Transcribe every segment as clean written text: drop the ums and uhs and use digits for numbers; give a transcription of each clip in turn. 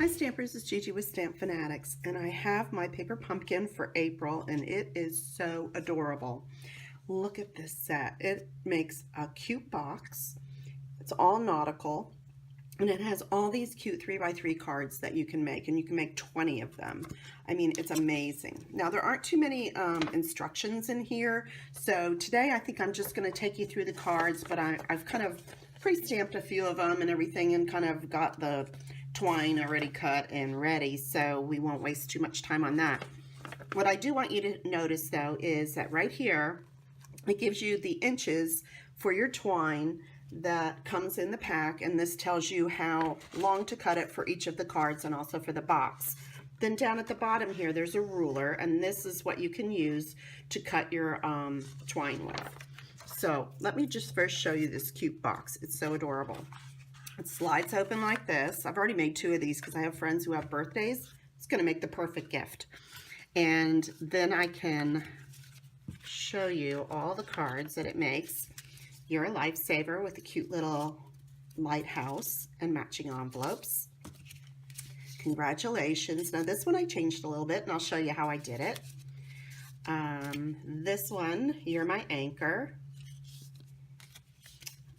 Hi Stampers, it's Gigi with StampFUNatics, and I have my paper pumpkin for April, and it is so adorable. Look at this set. It makes a cute box. It's all nautical, and it has all these cute 3x3 cards that you can make, and you can make 20 of them. I mean, it's amazing. Now, there aren't too many instructions in here, so today I think I'm just going to take you through the cards, but I've kind of pre-stamped a few of them and everything, and kind of got the twine already cut and ready, so we won't waste too much time on that. What I do want you to notice though is that right here it gives you the inches for your twine that comes in the pack, and this tells you how long to cut it for each of the cards and also for the box. Then down at the bottom here there's a ruler, and this is what you can use to cut your twine with. So let me just first show you this cute box. It's so adorable. It slides open like this. I've already made 2 of these because I have friends who have birthdays. It's going to make the perfect gift. And then I can show you all the cards that it makes. You're a lifesaver with a cute little lighthouse and matching envelopes. Congratulations. Now this one I changed a little bit, and I'll show you how I did it. This one, you're my anchor.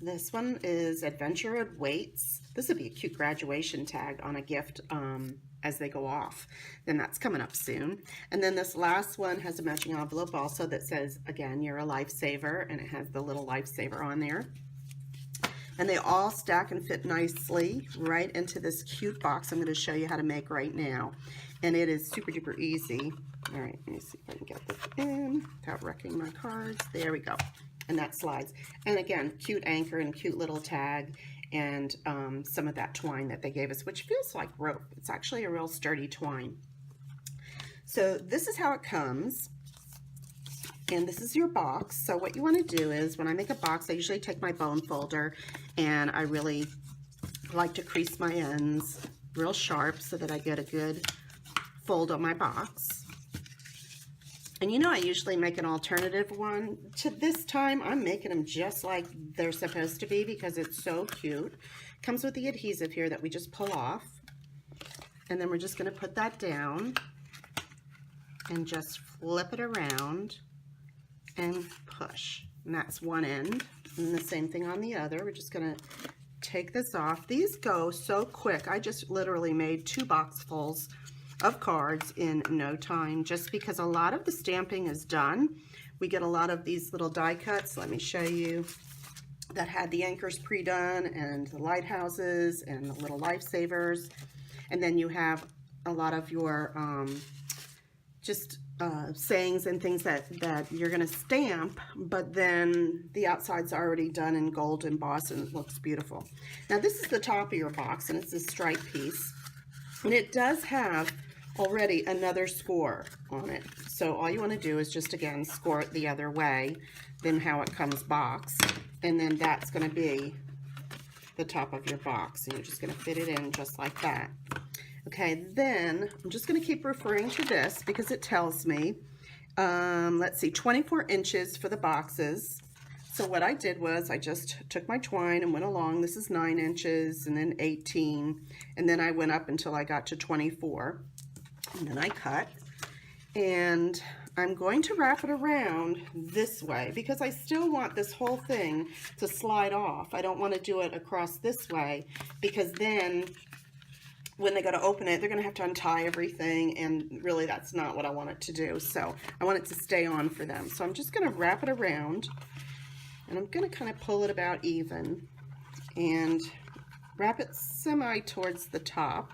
This one is Adventure It Waits. This would be a cute graduation tag on a gift as they go off. Then that's coming up soon. And then this last one has a matching envelope also that says, again, you're a lifesaver, and it has the little lifesaver on there. And they all stack and fit nicely right into this cute box I'm going to show you how to make right now. And it is super duper easy. All right, let me see if I can get this in without wrecking my cards. There we go. And that slides. And again, cute anchor and cute little tag, and some of that twine that they gave us, which feels like rope. It's actually a real sturdy twine. So this is how it comes, and this is your box. So what you want to do is, when I make a box, I usually take my bone folder, and I really like to crease my ends real sharp so that I get a good fold on my box. And you know, I usually make an alternative one. To this time, I'm making them just like they're supposed to be because it's so cute. Comes with the adhesive here that we just pull off. And then we're just going to put that down and just flip it around and push. And that's one end. And the same thing on the other. We're just going to take this off. These go so quick. I just literally made 2 boxfuls of cards in no time, just because a lot of the stamping is done. We get a lot of these little die cuts. Let me show you, that had the anchors pre-done, and the lighthouses and the little lifesavers. And then you have a lot of your sayings and things that you're going to stamp, but then the outside's already done in gold embossed, and it looks beautiful. Now this is the top of your box, and it's this stripe piece, and it does have already another score on it. So all you want to do is just, again, score it the other way than how it comes boxed, and then that's going to be the top of your box, and you're just going to fit it in just like that. Okay, then I'm just going to keep referring to this because it tells me, let's see, 24 inches for the boxes. So what I did was I just took my twine and went along. This is 9 inches, and then 18, and then I went up until I got to 24, and then I cut. And I'm going to wrap it around this way because I still want this whole thing to slide off. I don't want to do it across this way, because then when they go to open it, they're going to have to untie everything, and really that's not what I want it to do. So I want it to stay on for them. So I'm just going to wrap it around, and I'm going to kind of pull it about even and wrap it semi towards the top.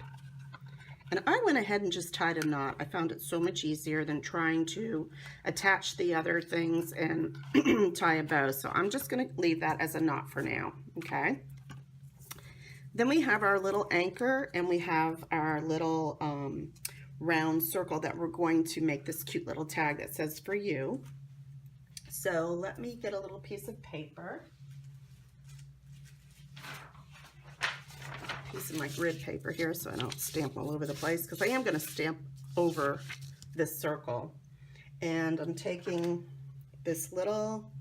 And I went ahead and just tied a knot. I found it so much easier than trying to attach the other things and tie a bow. So I'm just going to leave that as a knot for now, okay? Then we have our little anchor, and we have our little round circle that we're going to make this cute little tag that says "for you." So let me get a little piece of paper. Piece of my grid paper here so I don't stamp all over the place, because I am going to stamp over this circle. And I'm taking this little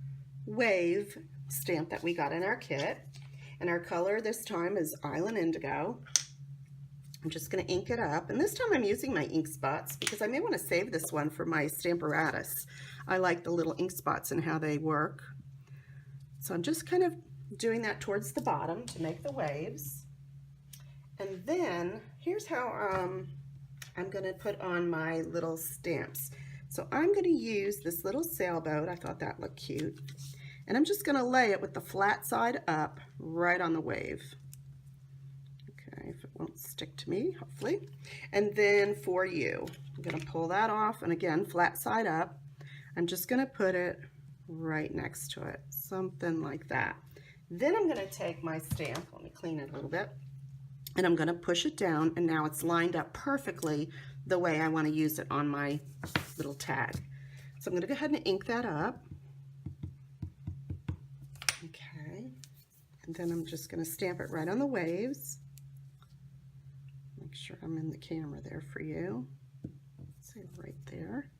wave stamp that we got in our kit, and our color this time is Island Indigo. I'm just going to ink it up, and this time I'm using my ink spots because I may want to save this one for my StampFUnatic's. I like the little ink spots and how they work. So I'm just kind of doing that towards the bottom to make the waves. And then here's how I'm going to put on my little stamps. So I'm going to use this little sailboat. I thought that looked cute. And I'm just going to lay it with the flat side up right on the wave. Okay, if it won't stick to me, hopefully. And then for you, I'm going to pull that off, and again, flat side up. I'm just going to put it right next to it, something like that. Then I'm going to take my stamp, let me clean it a little bit, and I'm going to push it down, and now it's lined up perfectly the way I want to use it on my little tag. So I'm going to go ahead and ink that up. Okay, and then I'm just going to stamp it right on the waves. Make sure I'm in the camera there for you. See, right there.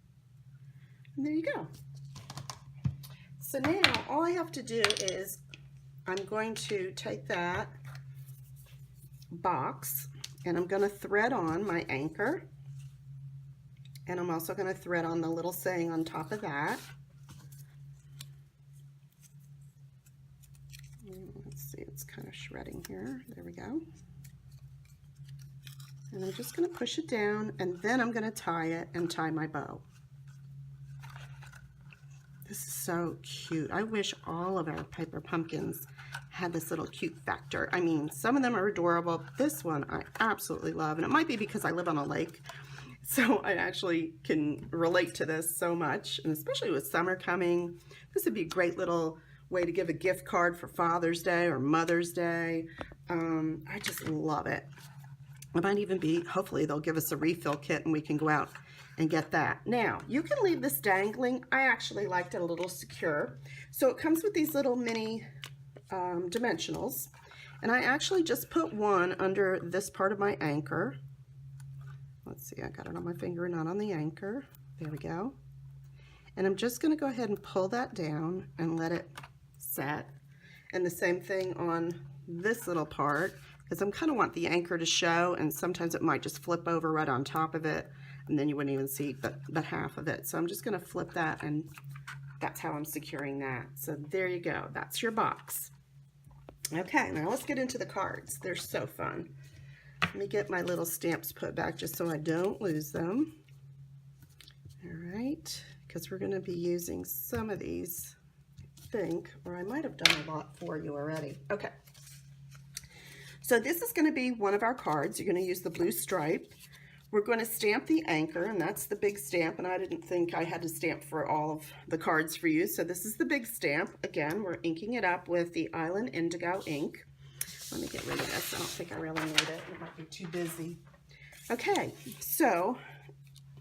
And there you go. So now all I have to do is I'm going to take that box and I'm going to thread on my anchor, and I'm also going to thread on the little saying on top of that. Let's see, it's kind of shredding here. There we go. And I'm just going to push it down, and then I'm going to tie it and tie my bow. This is so cute. I wish all of our paper pumpkins had this little cute factor. I mean, some of them are adorable. This one I absolutely love, and it might be because I live on a lake, so I actually can relate to this so much, and especially with summer coming, this would be a great little way to give a gift card for Father's Day or Mother's Day. I just love it. It might even be, hopefully they'll give us a refill kit and we can go out and get that. Now, you can leave this dangling. I actually liked it a little secure. So it comes with these little mini dimensionals. And I actually just put one under this part of my anchor. Let's see, I got it on my finger, not on the anchor. There we go. And I'm just going to go ahead and pull that down and let it set. And the same thing on this little part, because I kind of want the anchor to show, and sometimes it might just flip over right on top of it, and then you wouldn't even see but half of it. So I'm just going to flip that, and that's how I'm securing that. So there you go. That's your box. Okay, now let's get into the cards. They're so fun. Let me get my little stamps put back just so I don't lose them. All right, because we're going to be using some of these, I think, or I might have done a lot for you already. Okay. So this is going to be one of our cards. You're going to use the blue stripe. We're going to stamp the anchor, and that's the big stamp, and I didn't think I had to stamp for all of the cards for you. So this is the big stamp. Again, we're inking it up with the Island Indigo ink. Let me get rid of this. I don't think I really need it. It might be too busy. Okay, so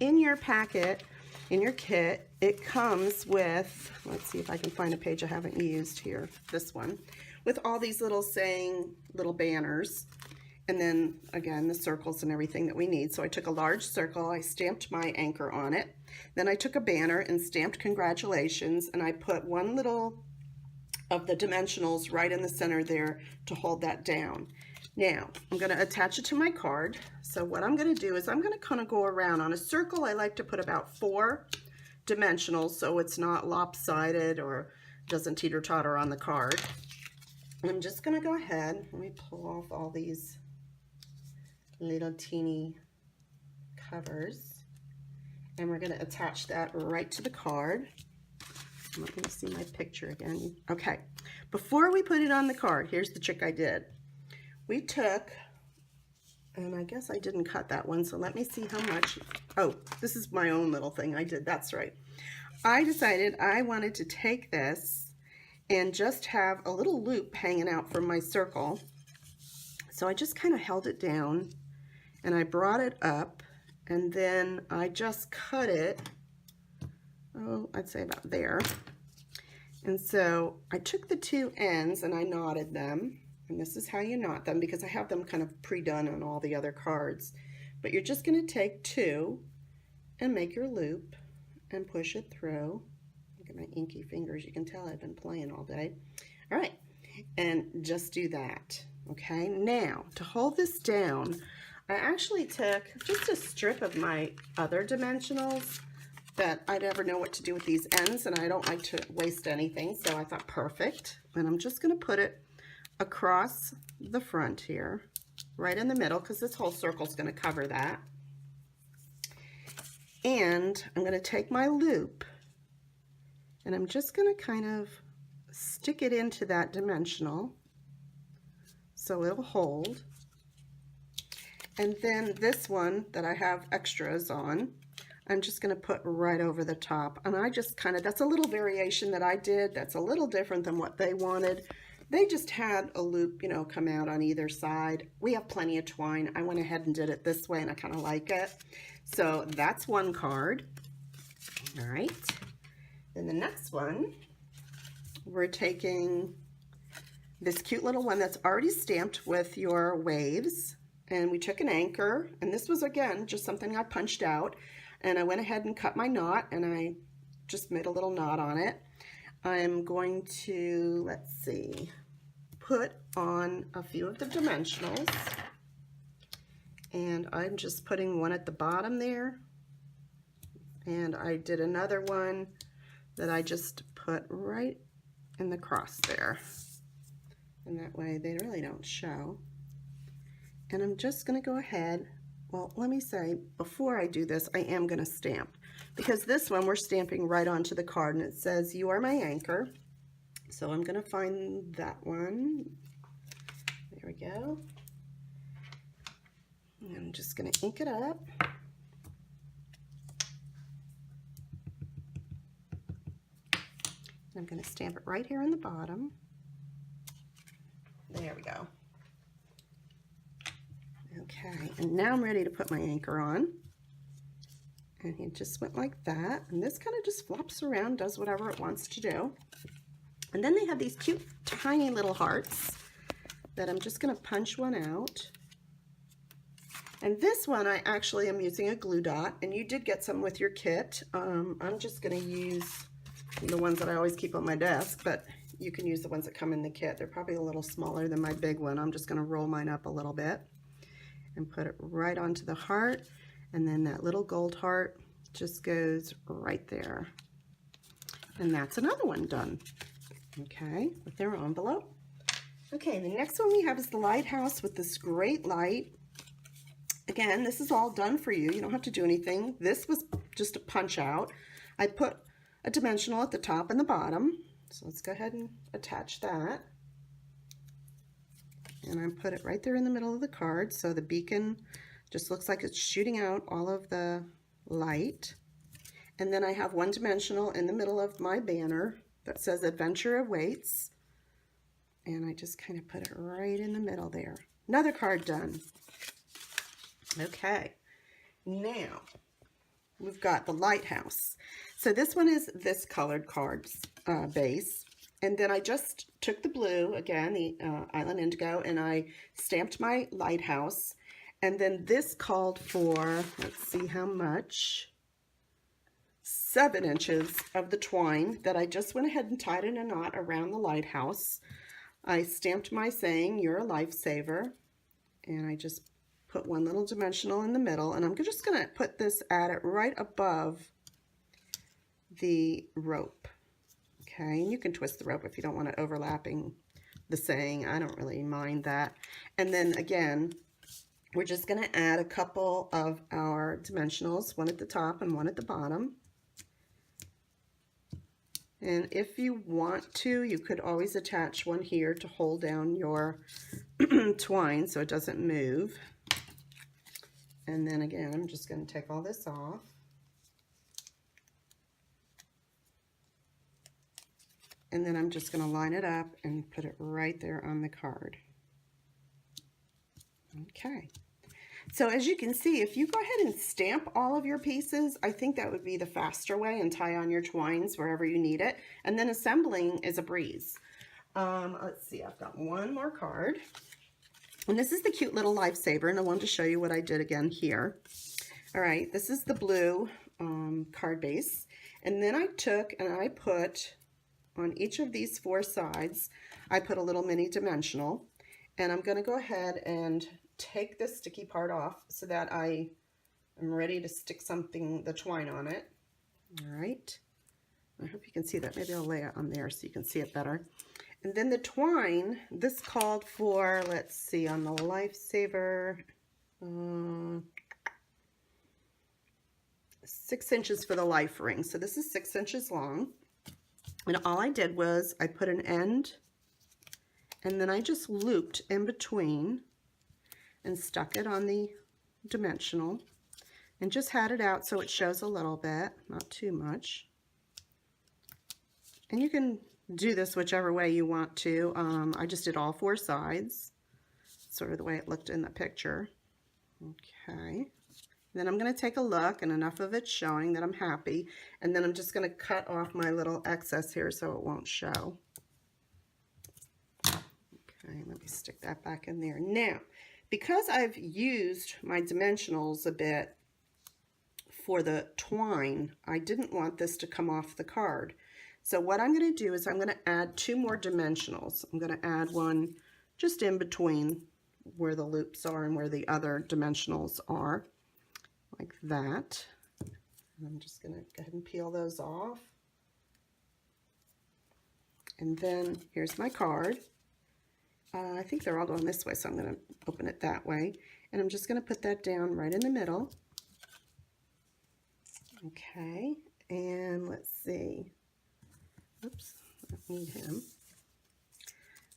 in your packet, in your kit, it comes with, let's see if I can find a page I haven't used here, this one, with all these little saying, little banners, and then again the circles and everything that we need. So I took a large circle, I stamped my anchor on it, then I took a banner and stamped congratulations, and I put one little of the dimensionals right in the center there to hold that down. Now I'm going to attach it to my card. So what I'm going to do is I'm going to kind of go around on a circle. I like to put about 4 dimensionals so it's not lopsided or doesn't teeter-totter on the card. I'm just going to go ahead, let me pull off all these little teeny covers, and we're going to attach that right to the card. Let me see my picture again. Okay, before we put it on the card, here's the trick I did. We took, and I guess I didn't cut that one, so let me see how much. Oh, this is my own little thing I did, that's right. I decided I wanted to take this and just have a little loop hanging out from my circle. So I just kind of held it down and I brought it up, and then I just cut it, oh, I'd say about there. And so I took the 2 ends and I knotted them, and this is how you knot them because I have them kind of pre-done on all the other cards. But you're just going to take 2 and make your loop and push it through. Look at my inky fingers. You can tell I've been playing all day. All right, and just do that. Okay, now to hold this down, I actually took just a strip of my other dimensionals that I never know what to do with these ends, and I don't like to waste anything, so I thought perfect. And I'm just going to put it across the front here, right in the middle, because this whole circle is going to cover that. And I'm going to take my loop, and I'm just going to kind of stick it into that dimensional so it'll hold. And then this one that I have extras on, I'm just going to put right over the top. And I just kind of, that's a little variation that I did that's a little different than what they wanted. They just had a loop, you know, come out on either side. We have plenty of twine. I went ahead and did it this way, and I kind of like it. So that's one card. All right. Then the next one, we're taking this cute little one that's already stamped with your waves. And we took an anchor, and this was, again, just something I punched out, and I went ahead and cut my knot, and I just made a little knot on it. I'm going to, let's see, put on a few of the dimensionals, and I'm just putting one at the bottom there, and I did another one that I just put right in the cross there, and that way they really don't show. And I'm just going to go ahead, well, let me say, before I do this, I am going to stamp. Because this one, we're stamping right onto the card, and it says, "You are my anchor." So I'm going to find that one. There we go. And I'm just going to ink it up. And I'm going to stamp it right here in the bottom. There we go. Okay, and now I'm ready to put my anchor on. And it just went like that. And this kind of just flops around, does whatever it wants to do. And then they have these cute, tiny little hearts that I'm just going to punch one out. And this one, I actually am using a glue dot, and you did get some with your kit. I'm just going to use the ones that I always keep on my desk, but you can use the ones that come in the kit. They're probably a little smaller than my big one. I'm just going to roll mine up a little bit and put it right onto the heart, and then that little gold heart just goes right there. And that's another one done, okay, with their envelope. Okay, the next one we have is the lighthouse with this great light. Again, this is all done for you. You don't have to do anything. This was just a punch out. I put a dimensional at the top and the bottom, so let's go ahead and attach that. And I put it right there in the middle of the card, so the beacon just looks like it's shooting out all of the light. And then I have one dimensional in the middle of my banner that says "Adventure Awaits." And I just kind of put it right in the middle there. Another card done. Okay, now we've got the lighthouse. So this one is this colored card's base. And then I just took the blue, again, the Island Indigo, and I stamped my lighthouse. And then this called for, let's see how much, 7 inches of the twine that I just went ahead and tied in a knot around the lighthouse. I stamped my saying, "You're a lifesaver." And I just put one little dimensional in the middle. And I'm just going to put this at it right above the rope. Okay, and you can twist the rope if you don't want it overlapping the saying. I don't really mind that. And then again, we're just going to add a couple of our dimensionals, one at the top and one at the bottom. And if you want to, you could always attach one here to hold down your twine so it doesn't move. And then again, I'm just going to take all this off. And then I'm just going to line it up and put it right there on the card. Okay. So as you can see, if you go ahead and stamp all of your pieces, I think that would be the faster way, and tie on your twines wherever you need it. And then assembling is a breeze. Let's see, I've got one more card. And this is the cute little lifesaver, and I wanted to show you what I did again here. All right, this is the blue card base. And then I took and I put on each of these 4 sides, I put a little mini dimensional, and I'm going to go ahead and take this sticky part off so that I am ready to stick the twine on it. All right. I hope you can see that. Maybe I'll lay it on there so you can see it better. And then the twine, this called for, let's see, on the Lifesaver, 6 inches for the life ring. So this is 6 inches long. And all I did was I put an end and then I just looped in between and stuck it on the dimensional and just had it out so it shows a little bit, not too much. And you can do this whichever way you want to. I just did all 4 sides, sort of the way it looked in the picture. Okay. Then I'm going to take a look, and enough of it showing that I'm happy. And then I'm just going to cut off my little excess here so it won't show. Okay, let me stick that back in there. Now, because I've used my dimensionals a bit for the twine, I didn't want this to come off the card. So what I'm going to do is I'm going to add 2 more dimensionals. I'm going to add one just in between where the loops are and where the other dimensionals are. Like that. And I'm just going to go ahead and peel those off. And then here's my card. I think they're all going this way, so I'm going to open it that way. And I'm just going to put that down right in the middle. Okay, and let's see. Oops, I don't need him.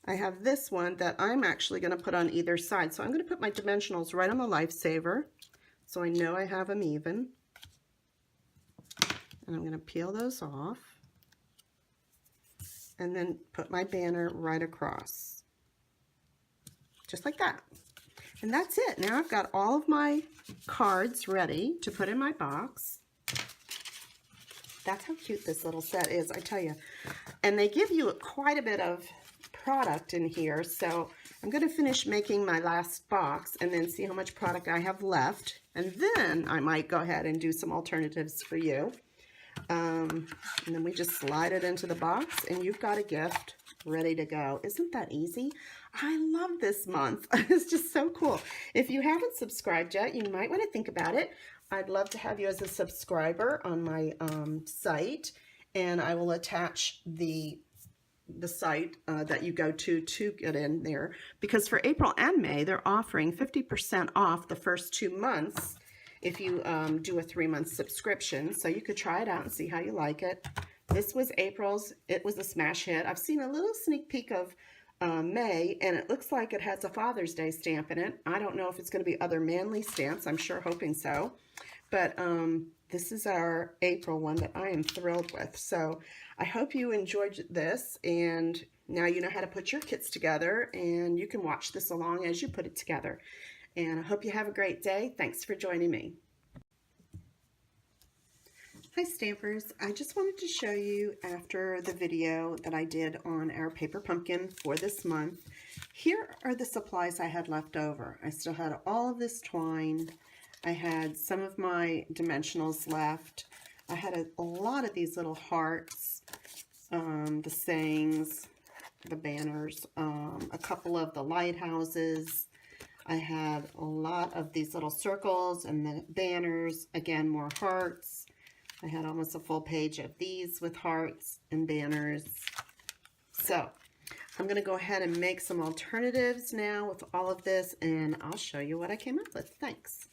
I have this one that I'm actually going to put on either side. So I'm going to put my dimensionals right on the Lifesaver, so I know I have them even. And I'm going to peel those off. And then put my banner right across. Just like that. And that's it. Now I've got all of my cards ready to put in my box. That's how cute this little set is, I tell you. And they give you quite a bit of product in here, so I'm going to finish making my last box and then see how much product I have left, and then I might go ahead and do some alternatives for you. And then we just slide it into the box and you've got a gift ready to go. Isn't that easy? I love this month. It's just so cool. If you haven't subscribed yet, you might want to think about it. I'd love to have you as a subscriber on my site, and I will attach the site that you go to get in there, because for April and May they're offering 50% off the first 2 months if you do a 3-month subscription. So you could try it out and see how you like it. This was April's. It was a smash hit. I've seen a little sneak peek of May, and it looks like it has a Father's Day stamp in it. I don't know if it's going to be other manly stamps. I'm sure hoping so. But this is our April one that I am thrilled with. So I hope you enjoyed this, and now you know how to put your kits together, and you can watch this along as you put it together. And I hope you have a great day. Thanks for joining me. Hi Stampers, I just wanted to show you after the video that I did on our paper pumpkin for this month. Here are the supplies I had left over. I still had all of this twine. I had some of my dimensionals left. I had a lot of these little hearts, the sayings, the banners, a couple of the lighthouses. I had a lot of these little circles and the banners, again, more hearts. I had almost a full page of these with hearts and banners. So I'm going to go ahead and make some alternatives now with all of this, and I'll show you what I came up with. Thanks.